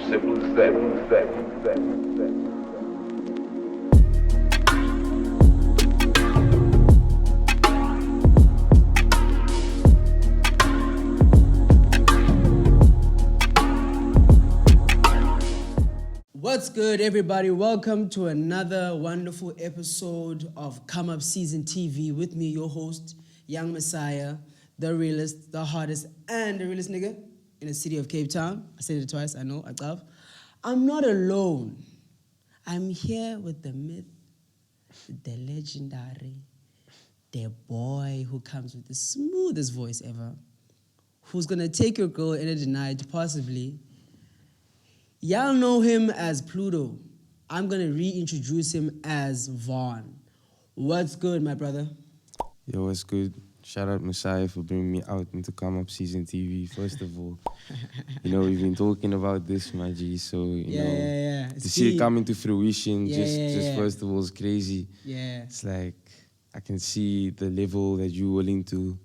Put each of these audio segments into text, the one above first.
Simple as that. What's good, everybody? Welcome to another wonderful episode of Come Up Season TV with me, your host, Young Messiah, the realest, the hardest, and the realest nigga in the city of Cape Town. I said it twice, I know, I'm not alone. I'm here with the myth, the legendary, the boy who comes with the smoothest voice ever, who's gonna take your girl in the night, possibly. Y'all know him as Pluto. I'm going to reintroduce him as Vaughn. What's good, my brother? Yo, what's good? Shout out Messiah for bringing me out into Come Up Season TV, first of all. We've been talking about this, my G, so, Yeah. to see it come into fruition, Yeah. first of all, is crazy. Yeah. It's like, I can see the level that you're willing to,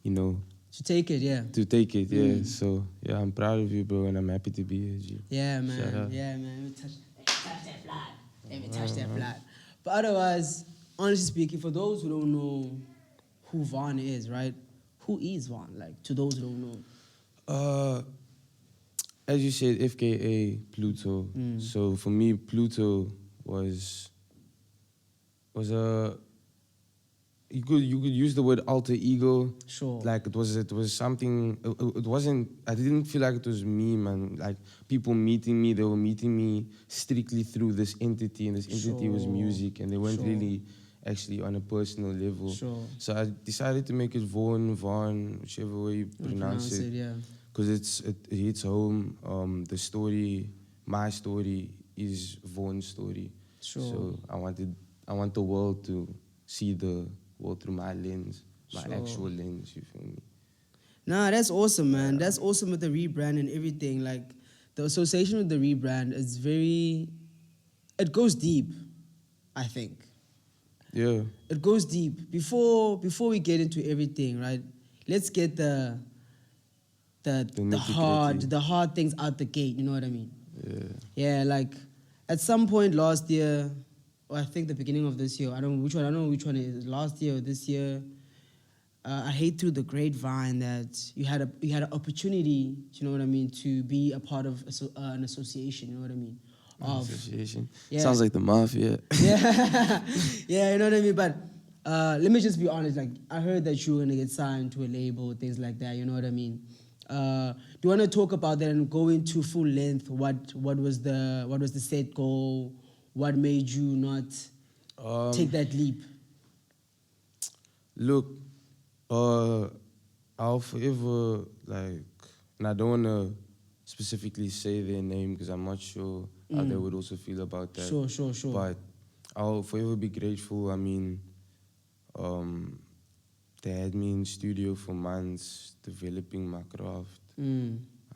To take it, yeah. to take it, yeah. So, yeah, I'm proud of you, bro, and I'm happy to be here, G. Yeah, man. Shout out. Yeah, man. Let me touch that blood. But otherwise, honestly speaking, for those who don't know who Vaughn is, right? Who is Vaughn? Like, to those who don't know. As you said, FKA Pluto. So for me, Pluto was a you could use the word alter ego. Sure. Like it was something. It wasn't. I didn't feel like it was me, man. Like people meeting me, they were meeting me strictly through this entity, and this entity was music, and they weren't really actually on a personal level. Sure. So I decided to make it Vaughn, whichever way you pronounce it. Yeah. Because it hits home. The story, my story, is Vaughn's story. Sure. So I want the world to see the world through my lens, my actual lens. You feel me? Nah, that's awesome, man. That's awesome with the rebrand and everything. Like, the association with the rebrand is it goes deep, I think. Yeah. It goes deep. Before we get into everything, right? Let's get the hard things out the gate. You know what I mean? Yeah. Yeah, like at some point last year, or I think the beginning of this year. I don't know which one it is. Last year or this year. I hate through the grapevine that you had an opportunity. You know what I mean? To be a part of an association. You know what I mean? Association. Yeah. Sounds like the mafia. Yeah, yeah, you know what I mean. But let me just be honest. Like, I heard that you were gonna get signed to a label, things like that. You know what I mean? Do you want to talk about that and go into full length? What was the set goal? What made you not take that leap? Look, I'll forever, like, and I don't want to specifically say their name because I'm not sure how they would also feel about that. Sure. But I'll forever be grateful. I mean, they had me in studio for months developing my craft. I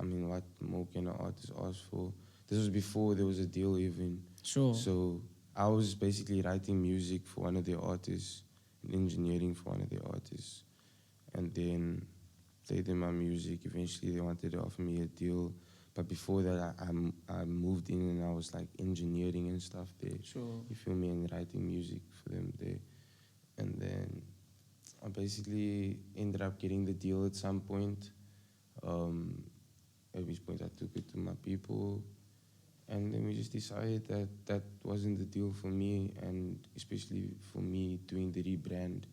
mean, what more can an artist ask for? This was before there was a deal even. Sure. So I was basically writing music for one of their artists and engineering for one of their artists. And then they did my music. Eventually they wanted to offer me a deal. But before that, I moved in and I was like engineering and stuff there. Sure. You feel me? And writing music for them there. And then I basically ended up getting the deal at some point. At which point I took it to my people. And then we just decided that that wasn't the deal for me, and especially for me doing the rebrand.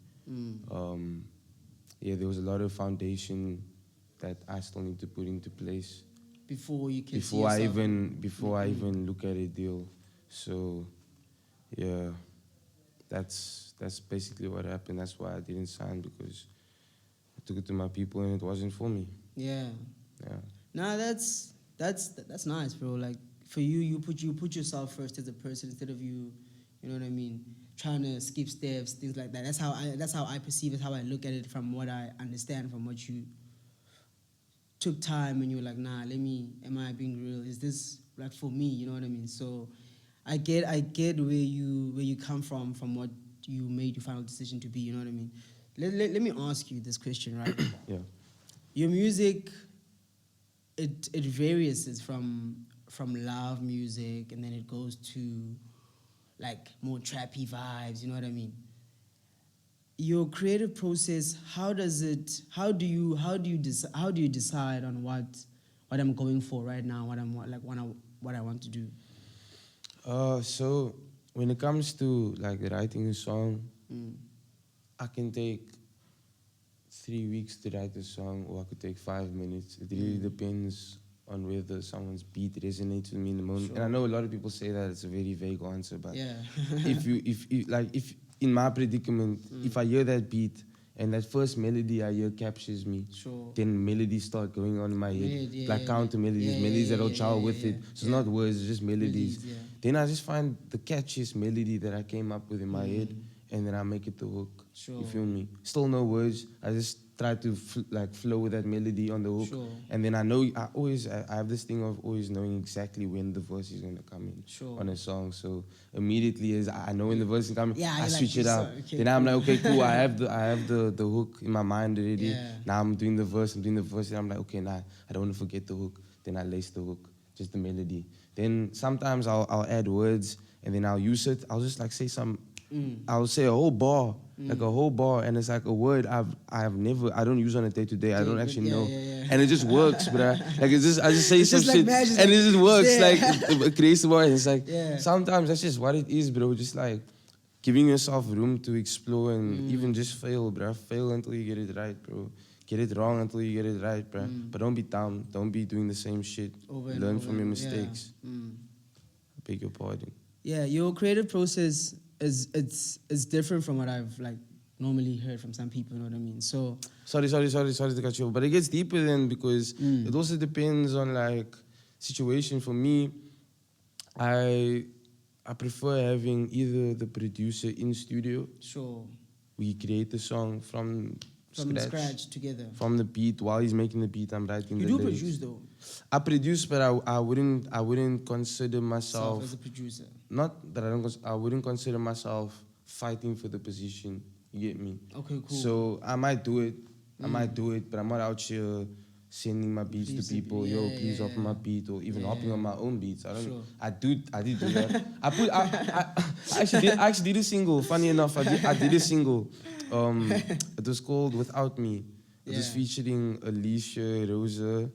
There was a lot of foundation that I still need to put into place Before you can before I even look at a deal. So, yeah, that's basically what happened. That's why I didn't sign, because I took it to my people and it wasn't for me. Yeah. Yeah. Nah, that's nice, bro. Like, for you put yourself first as a person instead of you know what I mean, trying to skip steps, things like that. That's how I perceive it, how I look at it, from what I understand, from what you took time and you were like, nah, am I being real? Is this like for me? You know what I mean? So I get where you come from what you made your final decision to be. You know what I mean? Let me ask you this question, right? Yeah. Your music, it varies from from love music, and then it goes to like more trappy vibes. You know what I mean? Your creative process, how do you decide on what I'm going for right now, what I want to do? So when it comes to like writing a song, I can take 3 weeks to write a song, or I could take 5 minutes. It really depends on whether someone's beat resonates with me in the moment. Sure. And I know a lot of people say that it's a very vague answer, but Yeah. if in my predicament, if I hear that beat and that first melody I hear captures me, Sure. then melodies start going on in my head, Yeah, like counter melodies, melodies that'll gel with it. So it's not words, it's just melodies. Melodies, yeah. Then I just find the catchiest melody that I came up with in my head, and then I make it the hook. Sure. You feel me? Still no words. I just try to flow with that melody on the hook. Sure. And then I know I have this thing of always knowing exactly when the verse is gonna come in on a song. So immediately as I know when the verse is coming, I switch it up. Then I'm like, okay, cool. I have the hook in my mind already. Yeah. Now I'm doing the verse. And I'm like, okay, nah, I don't want to forget the hook. Then I lace the hook, just the melody. Then sometimes I'll add words, and then I'll use it. I'll just like say some. I'll say a whole bar, like a whole bar, and it's like a word I don't use on a day to day. I don't actually know, and it just works, bruh. Like I just say some shit, and it just works. Like it creates the word. It's like sometimes that's just what it is, bro. Just like giving yourself room to explore and even just fail, bruh. Fail until you get it right, bro. Get it wrong until you get it right, bruh. But don't be dumb. Don't be doing the same shit. Learn from your mistakes. I beg your pardon. Yeah, your creative process is different from what I've like normally heard from some people. You know what I mean? So sorry to cut you off, but it gets deeper then, because it also depends on like situation. For me, I prefer having either the producer in studio. Sure. We create the song from scratch together. From the beat. While he's making the beat, I'm writing the lyrics. You do produce though. I produce, but I wouldn't consider myself as a producer. Not that I wouldn't consider myself fighting for the position. You get me? Okay, cool. So I might do it. But I'm not out here sending my beats to people. Please hop on my beat, or even hopping on my own beats. I did do that. I actually did a single. Funny enough, I did a single. It was called Without Me. It was featuring Alicia, Rosa,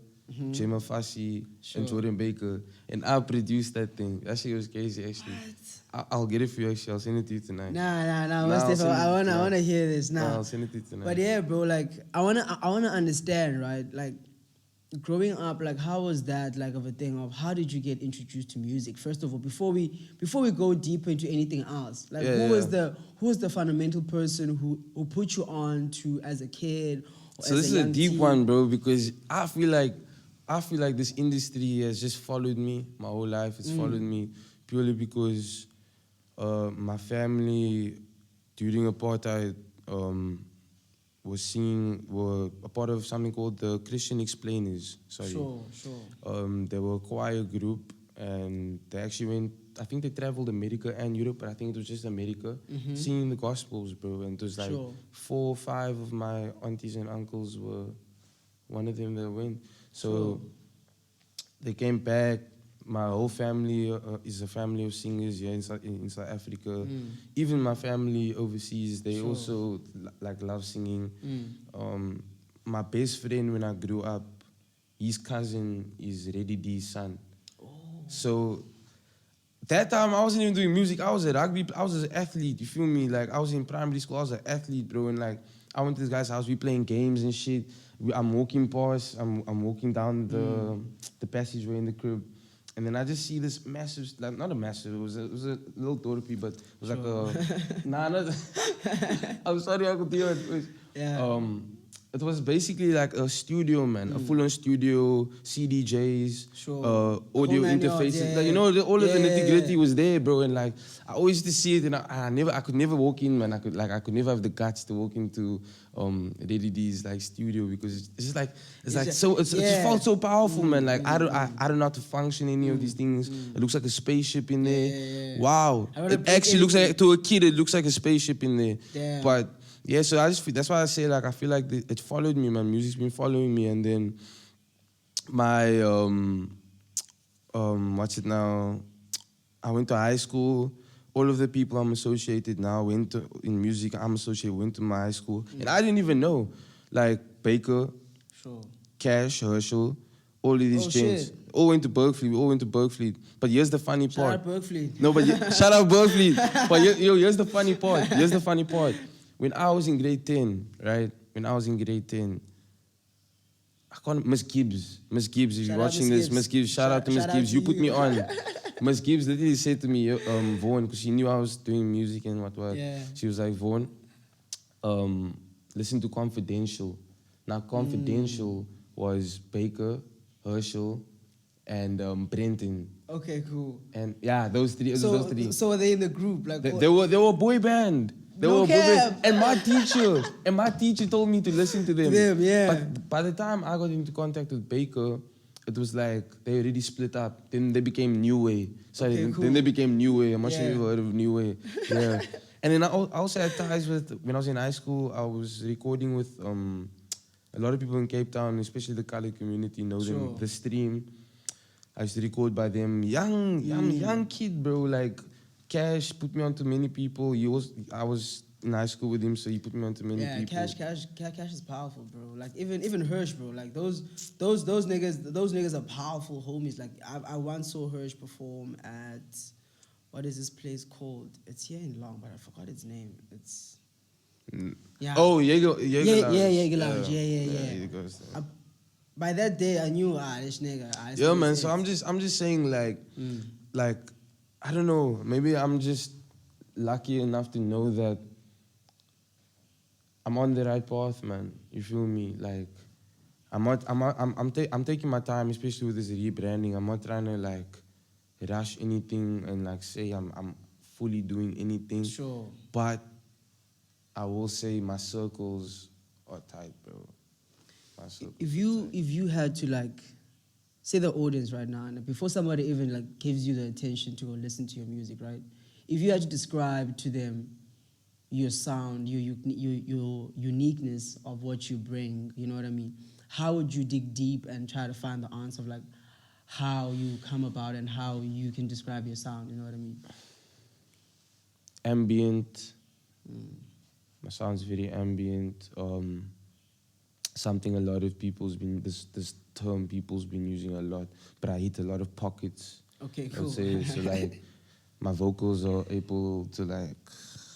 Gemma Fassi, and Jordan Baker. And I produced that thing. That shit was crazy, actually. I'll get it for you, actually. I'll send it to you tonight. Nah. I wanna hear this now. I'll send it to you tonight. But yeah, bro, like I wanna understand, right? Like growing up, like how was that like of a thing of how did you get introduced to music? First of all, before we go deeper into anything else, like who was the fundamental person who put you on to as a kid? So this is a deep one, bro, because I feel like this industry has just followed me my whole life. It's followed me purely because my family during apartheid were a part of something called the Christian Explainers. Sure. They were a choir group, and they actually went. I think they traveled America and Europe, but I think it was just America, singing the Gospels, bro. And it was like 4 or 5 of my aunties and uncles were one of them that went. So they came back. My whole family is a family of singers here in South Africa. Even my family overseas, they also like love singing. My best friend when I grew up, his cousin is Reddy D's son. So that time I wasn't even doing music. I was a rugby. I was an athlete. You feel me? Like I was in primary school. I was an athlete, bro. And like I went to this guy's house. We playing games and shit. I'm walking past. I'm walking down the passageway in the crib, and then I just see this massive, like not a massive. It was a little dorpy, but it was like a not. I'm sorry, I could hear it. It was basically like a studio, man, a full-on studio, CDJs, audio interfaces. Like, you know, all of the nitty-gritty was there, bro. And like, I always used to see it, and I could never walk in, man. I could never have the guts to walk into Reddy D's like studio, because it's just like it just felt so powerful, man. Like I don't know how to function any of these things. It looks like a spaceship in there. Wow, it actually looks like, to a kid, it looks like a spaceship in there. But yeah, so that's why I say, like, I feel like it followed me, man. Music's been following me, and then my what's it now? I went to high school. All of the people I'm associated now in music. I'm associated went to my high school, and I didn't even know, like Baker, Sure. Cash, Herschel, all of these Oh, gents. shit. All went to Berkeley. We all went to Berkeley. But here's the funny Shout part. out Berkeley. No, but shout out Berkeley. But here's the funny part. Here's the funny part. When I was in grade 10, right? When I was in grade 10, I can't, Miss Gibbs. Miss Gibbs, if Shout you're out watching Miss this, Gibbs. Miss Gibbs, shout out to Miss Shout out Gibbs. to You put you. me on. Miss Gibbs literally said to me, Vaughn, because she knew I was doing music and what. Yeah. She was like, Vaughn, listen to Confidential. Now, Confidential was Baker, Herschel, and Brenton. Okay, cool. And yeah, those three. It was those three. So are they in the group? Like, They were a boy band. They No were a boy band. cap. And my teacher told me to listen to them. yeah. But by the time I got into contact with Baker, it was like they already split up. Then they became New Way. Sorry, Okay, then, cool. then they became New Way. I'm not sure Yeah. if you've heard of New Way. Yeah. And then I also had ties with, when I was in high school, I was recording with a lot of people in Cape Town, especially the colored community, know Sure. them. The Stream. I used to record by them. Young kid, bro. Like, Cash put me onto many people. I was in high school with him, so he put me onto many people. Cash is powerful, bro. Like even Hirsch, bro. Like those niggas are powerful homies. Like I once saw Hirsch perform at, what is this place called? It's here in Long, but I forgot its name. It's yeah. Oh, Jaeger Lounge. Jaeger Lounge. Yeah. He goes there. By that day, I knew this nigga. This Yeah, nigga's man. it. So I'm just saying, like, I don't know. Maybe I'm just lucky enough to know that I'm on the right path, man. You feel me? Like, I'm taking my time, especially with this rebranding. I'm not trying to like rush anything and like say I'm fully doing anything. Sure. But I will say my circles are tight, bro. My circles If are tight. you had to like say the audience right now, and before somebody even like gives you the attention to go listen to your music, right? If you had to describe to them your sound, your uniqueness of what you bring, you know what I mean? How would you dig deep and try to find the answer of like how you come about and how you can describe your sound, you know what I mean? Ambient. My sound's very ambient. Something a lot of people's been this term people's been using a lot, but I hit a lot of pockets. Okay, I'd cool. say so. Like my vocals are able to like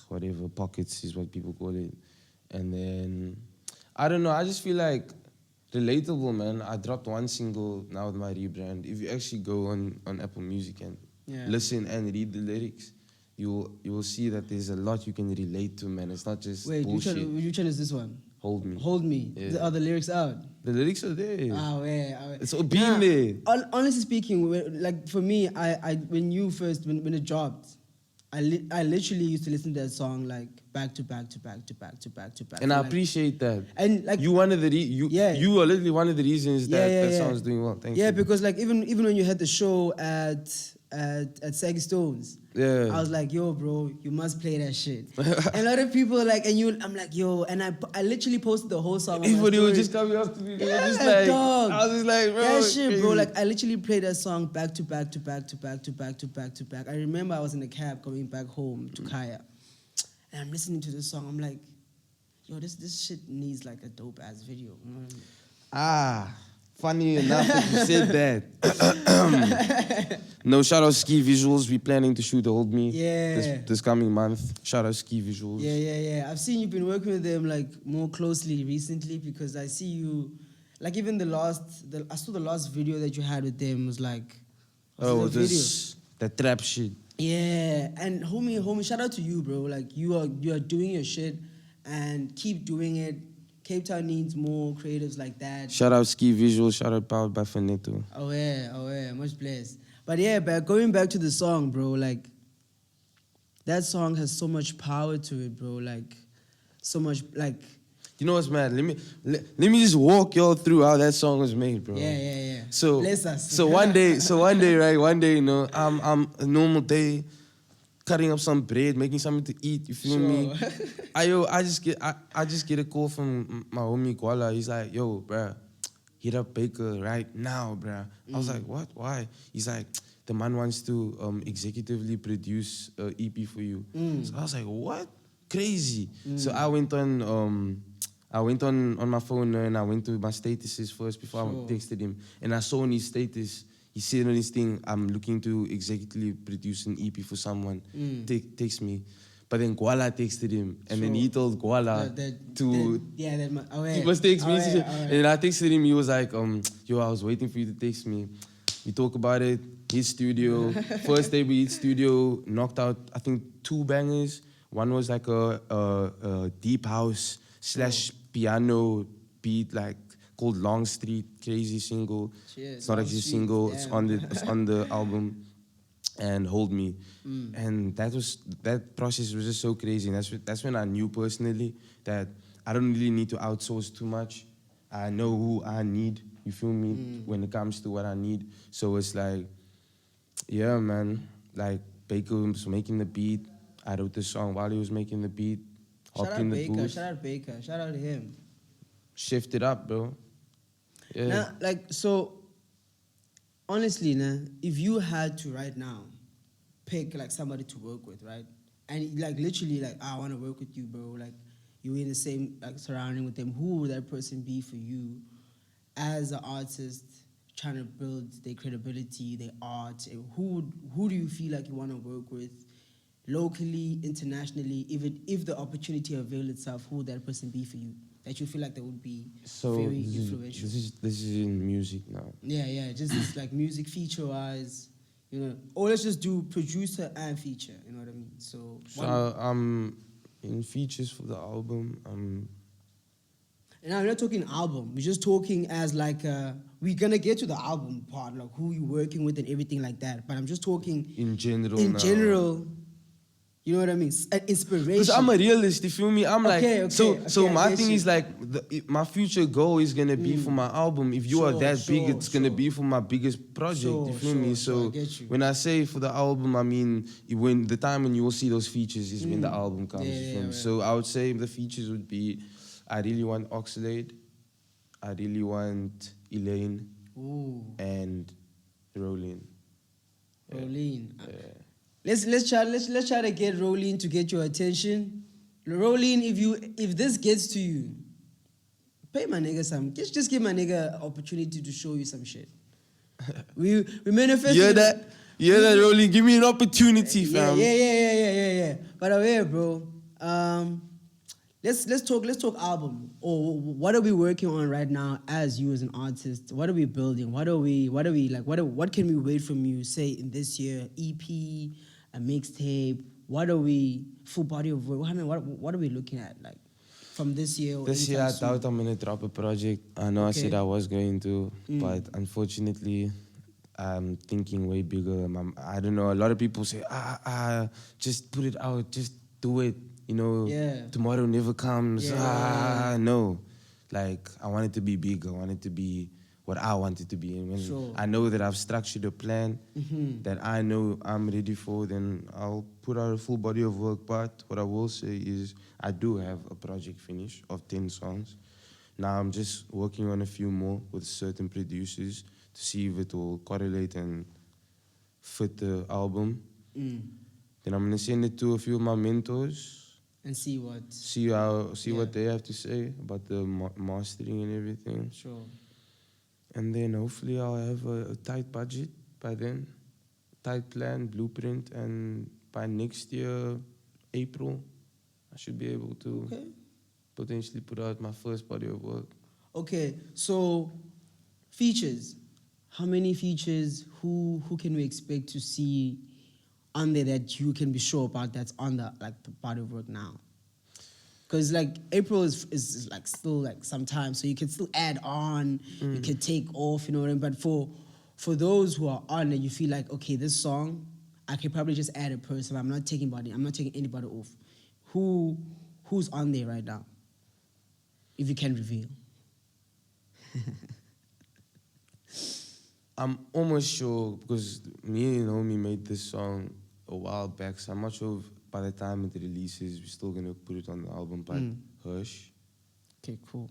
whatever pockets is what people call it, and then I don't know. I just feel like relatable, man. I dropped one single now with my rebrand. If you actually go on Apple Music and Yeah. listen and read the lyrics, you will see that there's a lot you can relate to, man. It's not just Wait, bullshit. which one is this one? Hold me. Hold Me. Yeah. Are the lyrics out? The lyrics are there. Ah, yeah. It's all been there. Honestly speaking, like for me, I when it dropped, I literally used to listen to that song like back to back to back to back to back to back. And I like, appreciate that. and like You one of the you are literally one of the reasons that that song's doing well. Thank you. Yeah, because like even when you had the show at Saggy Stones, Yeah. I was like, yo, bro, you must play that shit. And a lot of people were like, I'm like, yo, and I literally posted the whole song. on my Everybody was story. just coming up to me. They were Yeah, just like, dog. I was just like, bro. That shit, bro. crazy. Like I literally played that song back to back to back to back to back to back to back. I remember I was in the cab coming back home to Kaya, and I'm listening to this song. I'm like, yo, this shit needs like a dope ass video. You know what I mean? Funny enough that you said that. No, shout out Ski Visuals. We're planning to shoot Hold Me Yeah. this coming month. Shout out Ski Visuals. Yeah. I've seen you've been working with them like more closely recently because I see you, like even I saw the last video that you had with them was like, Oh, the video? this that trap shit. Yeah, and homie, shout out to you, bro. Like you are doing your shit, and keep doing it. Cape Town needs more creatives like that. Shout out Ski Visuals. Shout out Powered by Finetto. Oh yeah, much blessed. But yeah, going back to the song, bro. Like that song has so much power to it, bro. Like so much, like You know what's mad? Let me just walk y'all through how that song was made, bro. yeah. So Bless us. So one day, right? One day, you know, I'm a normal day, cutting up some bread, making something to eat. You feel me? I just get a call from my homie Kuala. He's like, yo, bruh, hit up Baker right now, bruh. I was like, what? Why? He's like, the man wants to executively produce an EP for you. So I was like, what? Crazy. So I went on my phone and I went to my statuses first before I texted him. And I saw on his status, he said on his thing, I'm looking to executively produce an EP for someone. Text me. But then Kuala texted him, and then he told Kuala he must text me. And then I texted him. He was like, yo, I was waiting for you to text me. We talk about it. His studio. First day we hit studio, knocked out I think 2 bangers. One was like a deep house / piano beat like called Long Street, crazy single. It's not actually a single. It's on the album. And Hold Me. And that process was just so crazy. And that's when I knew personally that I don't really need to outsource too much. I know who I need, you feel me, when it comes to what I need. So it's like, yeah, man, like Baker was making the beat. I wrote the song while he was making the beat. Shout out Baker. Shout out to him. Shift it up, bro. Yeah. Now, like, so honestly, if you had to right now pick like somebody to work with, right? And like literally like, I want to work with you, bro. Like you're in the same like surrounding with them. Who would that person be for you as an artist trying to build their credibility, their art? Who do you feel like you want to work with locally, internationally? If the opportunity avails itself, who would that person be for you? That you feel like that would be very influential. This is in music now. Yeah, just like music feature wise, you know. Or let's just do producer and feature. You know what I mean? So in features for the album. And I'm not talking album. We're just talking as like we're gonna get to the album part, like who you're working with and everything like that. But I'm just talking in general. You know what I mean? Inspiration. Because I'm a realist, you feel me? I'm so my thing is like, my future goal is going to be for my album. If you are that big, it's going to be for my biggest project, you feel me? So when I say for the album, I mean, when the time when you will see those features is when the album comes, you feel me? So I would say the features would be, I really want Oxalate, I really want Elaine, and Rolene. Rolene. Yeah. Let's try to get Rolene to get your attention. Rolene, if this gets to you, pay my nigga some. Just give my nigga an opportunity to show you some shit. We manifest. Yeah, that Rolene. Give me an opportunity, fam. Yeah. By the way, bro, let's talk album. Or what are we working on right now as you as an artist? What are we building? What can we wait from you? Say in this year, EP, a mixtape. What are we full body of work? I mean, what are we looking at like from this year? This year, I doubt I'm gonna drop a project. I know I said I was going to, but unfortunately, I'm thinking way bigger. I don't know. A lot of people say, just put it out, just do it. You know, tomorrow never comes. No. Like, I want it to be big. I want it to be what I want it to be. And when I know that I've structured a plan that I know I'm ready for, then I'll put out a full body of work. But what I will say is I do have a project finished of 10 songs. Now I'm just working on a few more with certain producers to see if it will correlate and fit the album. Then I'm going to send it to a few of my mentors. And see what they have to say about the mastering and everything. Sure. And then hopefully I'll have a tight budget by then, tight plan, blueprint, and by next year, April, I should be able to potentially put out my first body of work. Okay, so features. How many features? Who can we expect to see on there that you can be sure about that's on the like body of work now? Because like April is like still like some time, so you can still add on, you can take off, you know what I mean? But for those who are on it, you feel like, okay, this song, I could probably just add a person. I'm not taking anybody off. Who's on there right now? If you can reveal. I'm almost sure because me and homie made this song a while back, so I'm not sure if by the time it releases, we're still gonna put it on the album. But Hirsch. Okay, cool.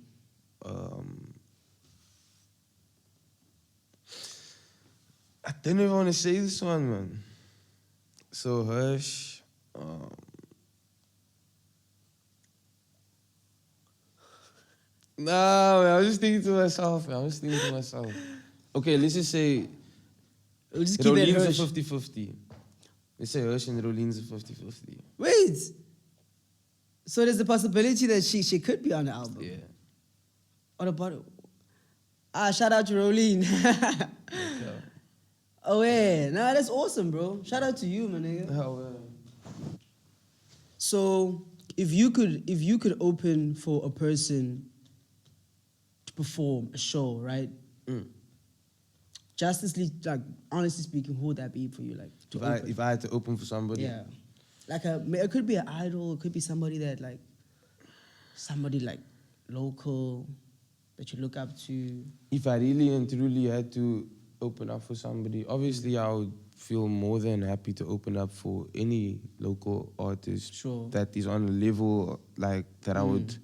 I don't even want to say this one, man. So Hush. No, man, I was just thinking to myself, man. I was thinking to myself. Okay, let's just say We'll just keep it Rolene's Hirsch. a 50-50. Let's say Hush and Rolene's a 50-50. Wait. So there's a possibility that she could be on the album. Yeah. What about it? Shout out to Rolene. Okay. Oh yeah, nah, that's awesome, bro. Shout out to you, my nigga. So if you could open for a person to perform a show, right? Justice League, like honestly speaking, who would that be for you? Like to open? If I had to open for somebody, Yeah, like it could be an idol, it could be somebody like local that you look up to. if I really and truly had to open up for somebody, obviously I would feel more than happy to open up for any local artist Sure. that is on a level like that I would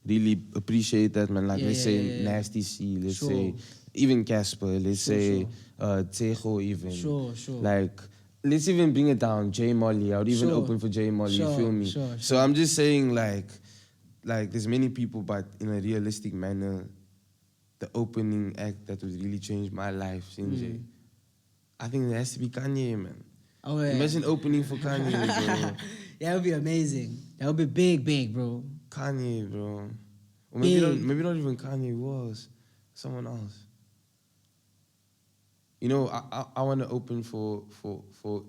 really appreciate that, man. Like let's say Nasty C, let's Sure. say even Casper, let's Sure, say Tsejo even. Sure. Like let's even bring it down, J Molly. I would even Sure. open for J Molly, you Sure, feel me? sure, So I'm just saying like there's many people, but in a realistic manner, the opening act that would really change my life, Sinjay. I think it has to be Kanye, man. Oh yeah. Imagine opening for Kanye, bro. That would be amazing. That would be big, bro. Kanye, bro. Or Big. maybe not even Kanye, who else? Someone else. You know, I want to open for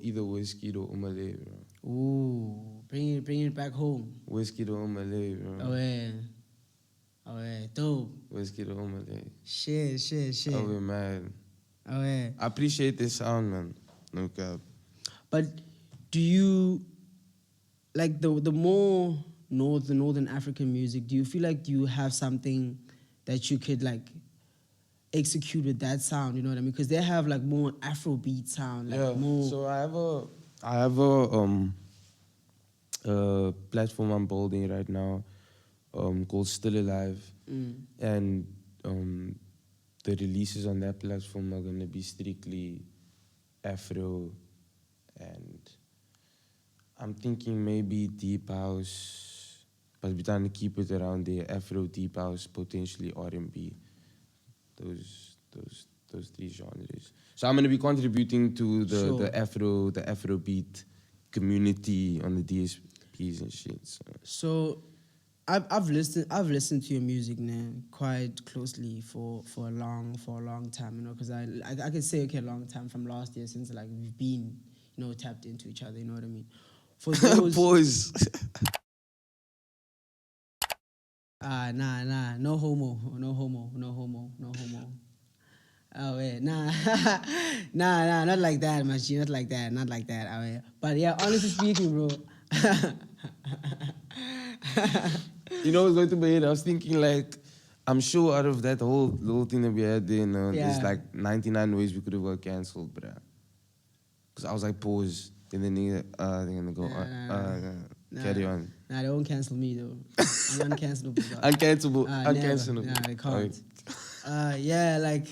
either Whiskey or Umale, bro. Ooh, bring it back home. Whiskey or Umale, bro. Oh yeah, dope. Whiskey or Umale. Shit. Oh, yeah, man. Oh yeah. I appreciate this sound, man. No cap. But do you like the more northern African music? Do you feel like you have something that you could like execute with that sound? You know what I mean? Because they have like more Afrobeat sound, like more. So I have a platform I'm building right now, called Still Alive, and the releases on that platform are gonna be strictly Afro, and I'm thinking maybe deep house, but we're trying to keep it around there. Afro, deep house, potentially R&B. Those three genres. So I'm gonna be contributing to the Afrobeat community on the DSPs and shit. So I've listened to your music now quite closely for a long time, you know, because I can say okay, a long time from last year since like we've been, you know, tapped into each other, you know what I mean? For those Pause. nah, no homo. Oh yeah, nah, not like that, Machi, not like that. Oh yeah, but yeah, honestly speaking, bro. You know what's going to my head? I was thinking like, I'm sure out of that whole little thing that we had there, there's like 99 ways we could have got cancelled, bruh. Because I was like, pause. And then they're gonna go, carry on. Nah, they won't cancel me though. I'm uncancelable. Dog. Uncancelable. Never. Uncancelable. Nah, they can't. Alright. Yeah, like.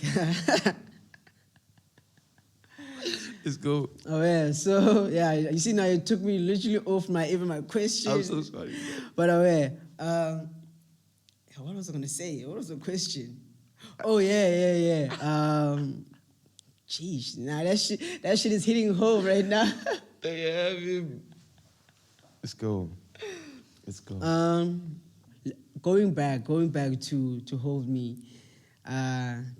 Let's go. Oh yeah, so yeah, you see now you took me literally off my question. I'm so sorry. But oh yeah, what was I gonna say? What was the question? Oh yeah. Jeez, nah, that shit is hitting home right now. They have him. Let's go. Going back to Hold Me,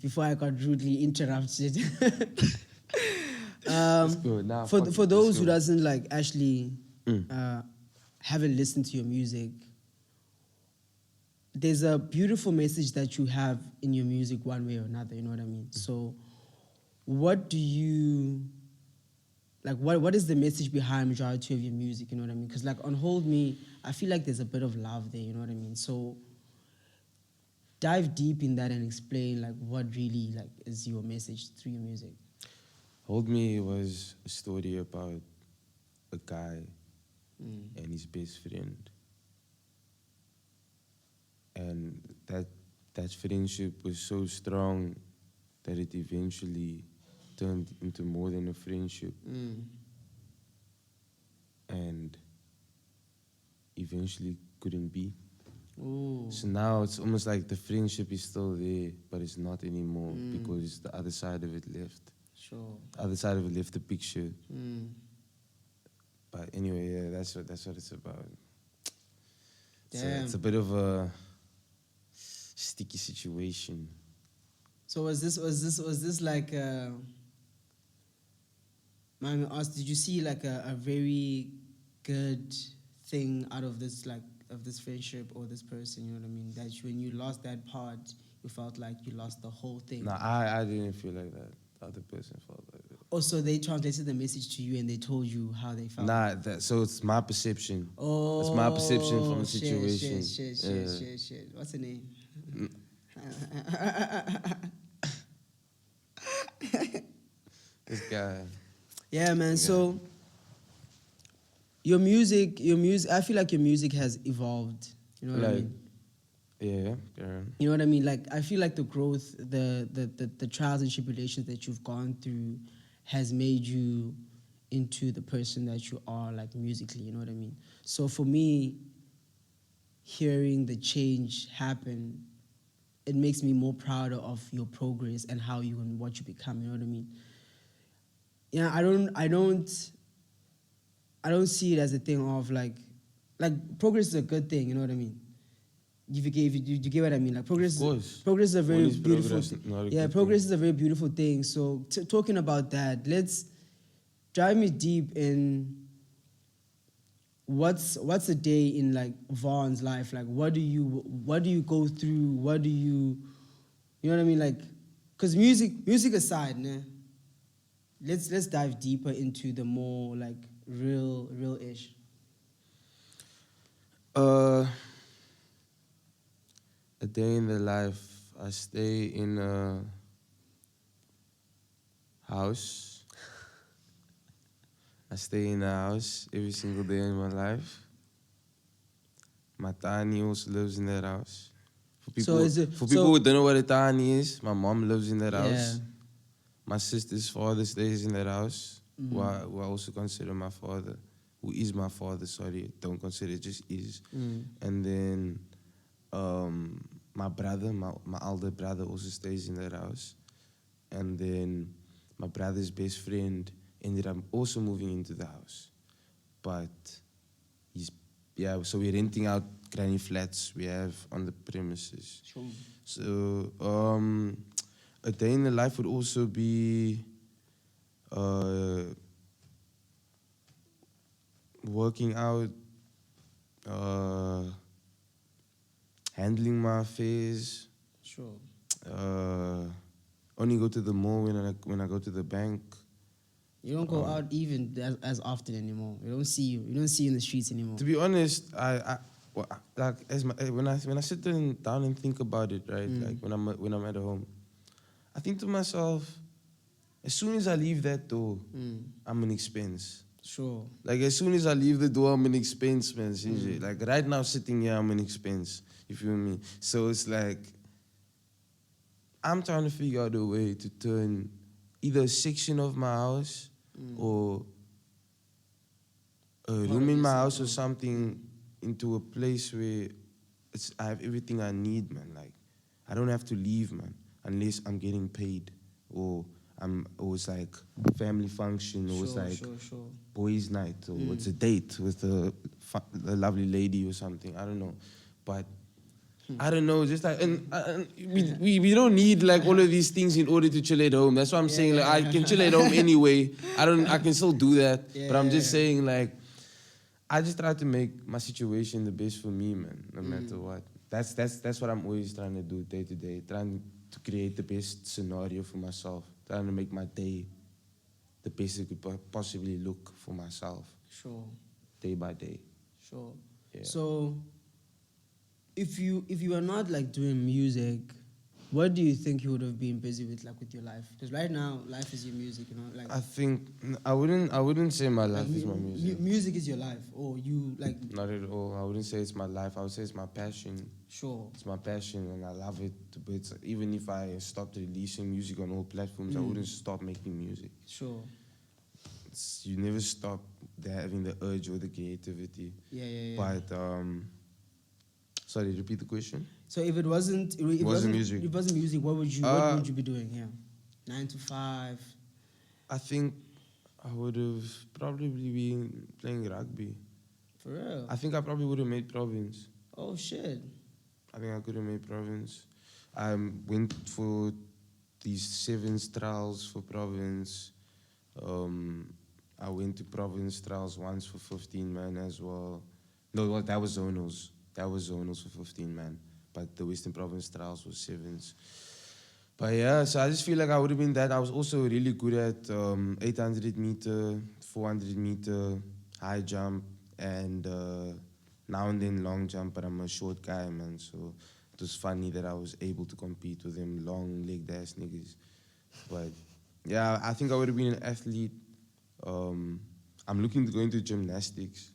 before I got rudely interrupted. Let's go. Nah, for those who doesn't like actually haven't listened to your music, there's a beautiful message that you have in your music one way or another, you know what I mean? So what do you like what is the message behind majority of your music, you know what I mean? Because like on Hold Me, I feel like there's a bit of love there, you know what I mean? So dive deep in that and explain like what really like is your message through your music. Hold Me was a story about a guy and his best friend. And that friendship was so strong that it eventually turned into more than a friendship, and eventually couldn't be. Ooh. So now it's almost like the friendship is still there, but it's not anymore because the other side of it left. Sure. The other side of it left the picture. But anyway, yeah, that's what it's about. It's a bit of a sticky situation. So was this like man, did you see like a very good thing out of this, like, of this friendship or this person, you know what I mean? That when you lost that part, you felt like you lost the whole thing. No, I didn't feel like that. The other person felt like that. Also, they translated the message to you and they told you how they felt. So it's my perception. Oh, it's my perception from the shit, situation. Shit. What's the name? This guy. Yeah, man. So your music, I feel like your music has evolved. You know what I mean? Yeah, Karen. You know what I mean? Like, I feel like the growth, the trials and tribulations that you've gone through has made you into the person that you are, like, musically, you know what I mean? So for me, hearing the change happen, it makes me more prouder of your progress and how you and what you become, you know what I mean? Yeah, I don't see it as a thing of like progress is a good thing, you know what I mean? You get what I mean? Like, progress is a very beautiful thing. Progress is a very beautiful thing. So talking about that, let's dive me deep in what's a day in, like, Vaughn's life. Like, what do you go through? What do you know what I mean? Like, because music aside, nah, let's dive deeper into the more, like, real-ish. A day in the life, I stay in a house. I stay in a house every single day in my life. My tani also lives in that house. For people who don't know what a tani is, my mom lives in that house. My sister's father stays in that house, who I also consider my father, who is my father, sorry, don't consider, just is. And then my brother, my older brother also stays in that house. And then my brother's best friend ended up also moving into the house. But so we're renting out granny flats we have on the premises. Sure. So a day in the life would also be working out, handling my affairs. Sure. Only go to the mall when I go to the bank. You don't go out even as often anymore. We don't see you. We don't see you in the streets anymore. To be honest, when I sit down and think about it, right? Like when I'm at home, I think to myself, as soon as I leave that door, I'm an expense. Sure. Like, as soon as I leave the door, I'm an expense, man. Like, right now, sitting here, I'm an expense. You feel me? So it's like, I'm trying to figure out a way to turn either a section of my house or a room in my house or something into a place where I have everything I need, man. Like, I don't have to leave, man, unless I'm getting paid or it's like family function, or it's like boys' night, or it's a date with a lovely lady or something. I don't know, but I don't know. Just like, and we don't need like all of these things in order to chill at home. That's what I'm saying. Like, I can chill at home anyway. I can still do that. But I'm just saying, like, I just try to make my situation the best for me, man. No matter what. That's what I'm always trying to do day to day. Trying to create the best scenario for myself. Trying to make my day the best it could possibly look for myself. Sure. Day by day. Sure. Yeah. So, if you are not like doing music, What do you think you would have been busy with, like with your life? Because right now, life is your music, you know. Like, I think I wouldn't say my life is my music. music is your life, or you like. Not at all. I wouldn't say it's my life. I would say it's my passion. Sure. It's my passion, and I love it to bits. Even if I stopped releasing music on all platforms, I wouldn't stop making music. Sure. You never stop having the urge or the creativity. Yeah. But sorry, repeat the question. So if it wasn't, if Wasn't music. if it wasn't music, what would you be doing? Yeah, 9 to 5. I think I would have probably been playing rugby. For real. I think I probably would have made province. Oh shit. I think I could have made province. I went for these 7 trials for province. I went to province trials once for 15 man as well. No, well, that was zonals. That was zonals for 15 man. But the Western Province trials was 7s. But yeah, so I just feel like I would have been that. I was also really good at 800 meter, 400 meter, high jump, and now and then long jump. But I'm a short guy, man. So it was funny that I was able to compete with them long legged ass niggas. But yeah, I think I would have been an athlete. I'm looking to go into gymnastics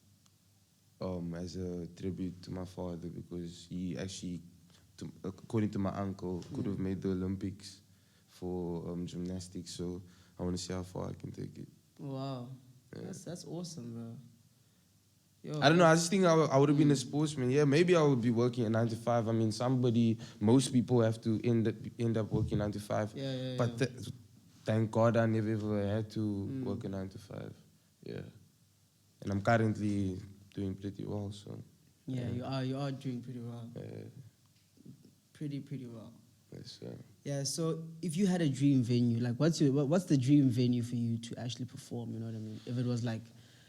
as a tribute to my father, because he actually, according to my uncle, could have made the Olympics for gymnastics. So I want to see how far I can take it. Wow. Yeah. That's awesome, bro. Yo, I don't know. I just think I would have been a sportsman. Yeah, maybe I would be working at 9 to 5. I mean, most people have to end up working 9 to 5. Yeah. But thank God I never ever had to work at 9 to 5. Yeah. And I'm currently doing pretty well, so. Yeah, you are doing pretty well. Pretty well. Yes, sir. Yeah, so if you had a dream venue, like what's the dream venue for you to actually perform, you know what I mean? If it was like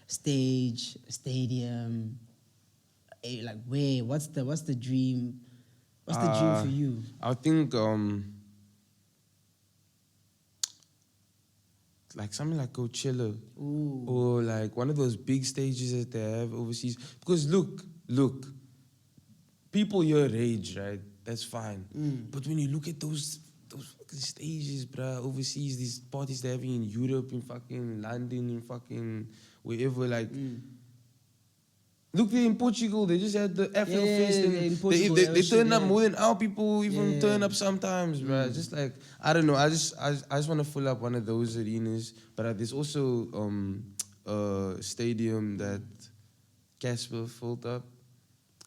stage, a stadium, like where, what's the dream? What's the dream for you? I think like something like Coachella. Ooh. Or like one of those big stages that they have overseas. Because look, people your age, right? That's fine. But when you look at those fucking stages, bruh, overseas, these parties they're having in Europe, in fucking London, in fucking wherever, like. Look, they're in Portugal. They just had the Afro Fest. And they turn up more than our people even turn up sometimes, bruh. Just like, I don't know. I just want to fill up one of those arenas. But there's also a stadium that Casper filled up.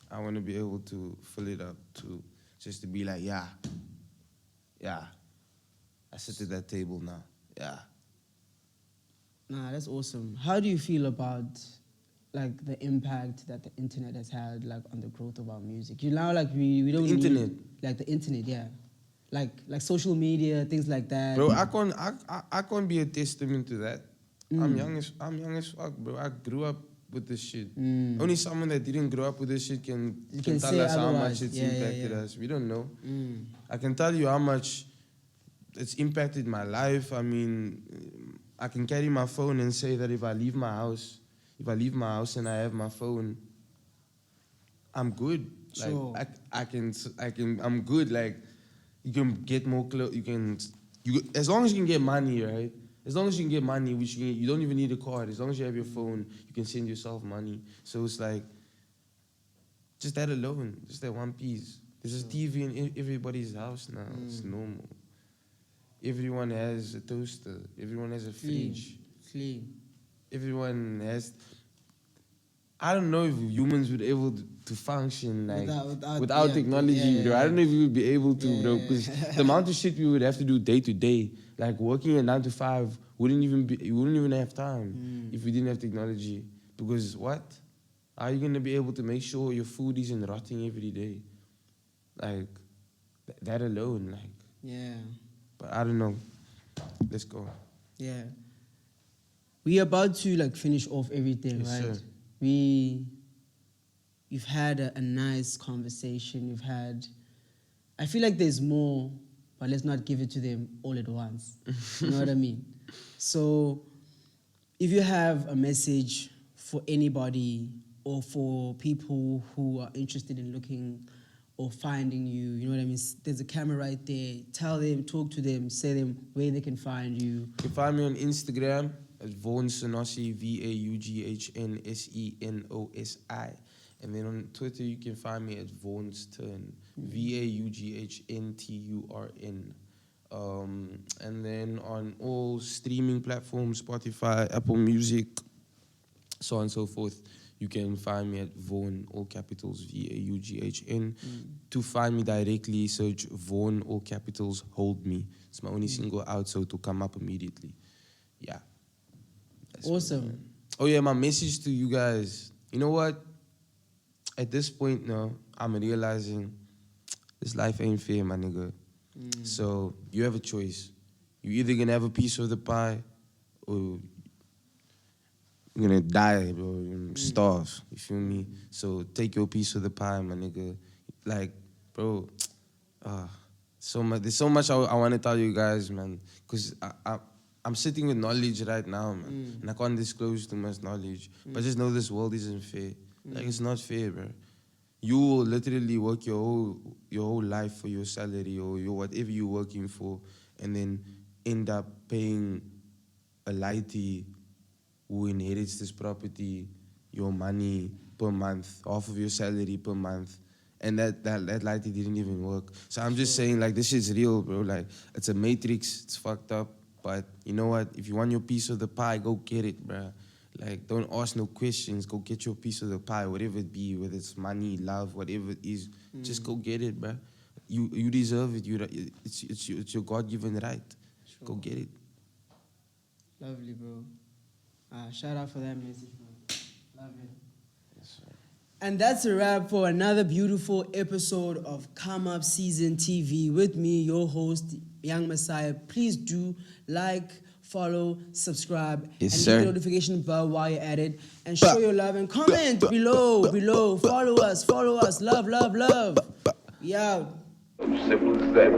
I want to be able to fill it up too. Just to be like, yeah. I sit at that table now. Yeah. Nah, that's awesome. How do you feel about like the impact that the internet has had like on the growth of our music? You know, like we don't internet. need like the internet, yeah. Like social media, things like that. Bro, I can't be a testament to that. I'm young as fuck, bro. I grew up with this shit. Only someone that didn't grow up with this shit can tell us how much it's impacted us. We don't know. I can tell you how much it's impacted my life. I mean, I can carry my phone and say that if I leave my house and I have my phone, I'm good. Sure. Like I'm good. Like you can get more clothes. As long as you can get money, right? As long as you can get money, which you don't even need a card. As long as you have your phone, you can send yourself money. So it's like, just that alone, just that one piece. There's a TV in everybody's house now. It's normal. Everyone has a toaster. Everyone has a fridge. Clean. Everyone has. I don't know if humans would be able to function like without technology, bro. I don't know if we would be able to, bro, because the amount of shit we would have to do day to day, like working at 9 to 5, you wouldn't even have time if we didn't have technology. Because what? How are you gonna be able to make sure your food isn't rotting every day? Like that alone, like. Yeah. But I don't know. Let's go. Yeah. We're about to like finish off everything, Yes, right? sir. You've had a nice conversation. I feel like there's more, but let's not give it to them all at once. You know what I mean? So if you have a message for anybody or for people who are interested in looking or finding you? You know what I mean? There's a camera right there. Tell them, talk to them, say them where they can find you. You can find me on Instagram at Vaughn Senosi, VAUGHNSENOSI. And then on Twitter, you can find me at Vaughn's Turn, VAUGHNTURN. And then on all streaming platforms, Spotify, Apple Music, so on and so forth, you can find me at Vaughn, all capitals, VAUGHN. To find me directly, search Vaughn, all capitals, Hold Me. It's my only single out, so it'll come up immediately. Yeah. That's Awesome. me. Oh yeah, my message to you guys. You know what? At this point now, I'm realizing this life ain't fair, my nigga. So you have a choice. You either gonna have a piece of the pie or you're gonna die, bro. You're gonna starve. You feel me? So take your piece of the pie, my nigga. Like, bro, so much. There's so much I want to tell you guys, man. Cause I'm sitting with knowledge right now, man, and I can't disclose too much knowledge. But just know this world isn't fair. Like it's not fair, bro. You will literally work your whole life for your salary or your whatever you're working for, and then end up paying a lighty who inherits this property, your money per month, half of your salary per month. And that lighty didn't even work. So I'm just saying, like, this shit's real, bro. Like, it's a matrix, it's fucked up. But you know what? If you want your piece of the pie, go get it, bro. Like, don't ask no questions. Go get your piece of the pie, whatever it be, whether it's money, love, whatever it is. Just go get it, bro. You deserve it. It's your God-given right. Sure. Go get it. Lovely, bro. Shout out for that message, bro. Love it. Yes, sir. And that's a wrap for another beautiful episode of Come Up Season TV with me, your host, Young Messiah. Please do like, follow, subscribe, Yes, and sir. hit the notification bell while you're at it. And show your love and comment below. Follow us. Love. We out. Simple as that.